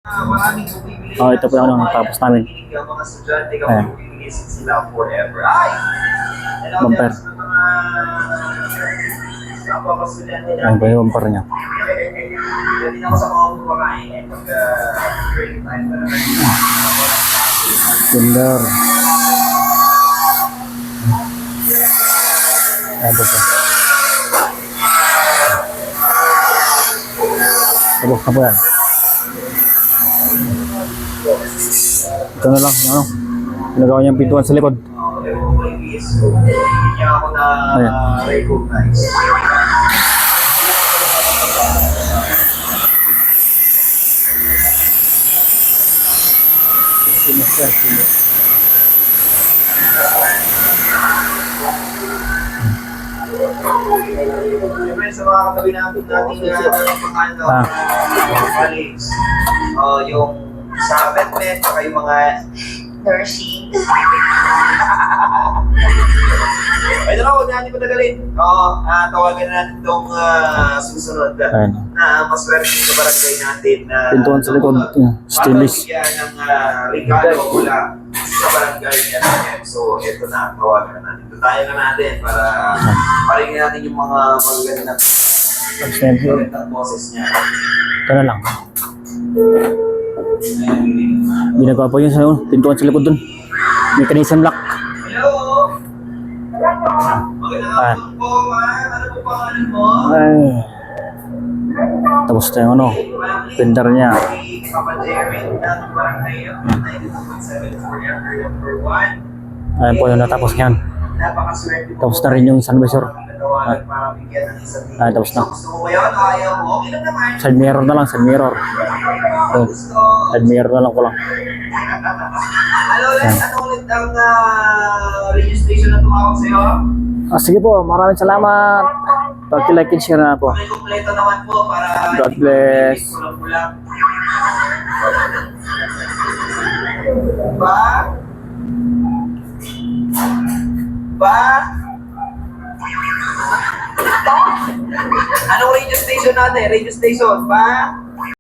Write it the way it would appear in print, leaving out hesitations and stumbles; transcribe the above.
Oh, ito po yung ano, tapos namin. Ayan. Bumper. Ayan po yung bumper niya. Gender. Ayan po siya. Tapos na po yan. Ito na lang, ano, nagawa niyang pintuan sa likod. Ayan. Siyempre sa mga katabi natin mga colleagues, yung sa vetmed, saka yung mga nursing. Ay, dalawa, huwag natin patagalin. Tawagan na natin itong susunod na maswerte sa barangay natin na Pintuan sa likod, stainless. ng regalo mula sa barangay natin. So, ito na, tawagan na natin. Tayo na natin para paringin natin yung mga magagandang boses niya. Ito na lang. Ginagawa po yun sa pintuan sa likod dun. Mechanism lock. Hello! Magandang hapon po, ma'am. Ano po pangalan mo? Ay. Tapos na yung ano, printer niya. Papa Jerry ng barangay 92.74 number 1. Ayan po yung natapos niyan. Napakaswerte po. Tapos na rin yung sun visor. Para bigyan ng isang Ay, tapos na. gusto mo ba yun? Ayaw mo? Okay lang naman. Side mirror na lang, side mirror. Ayun. Side mirror na lang ko lang. Ano ulit ang radio station na tumawag sa'yo? Sige po, maraming salamat. Pag-like and share na po. Okay, kompleto naman po para God bless. kulang-kulang. Ba? Ba? Anong radio station natin? Radio station, ba?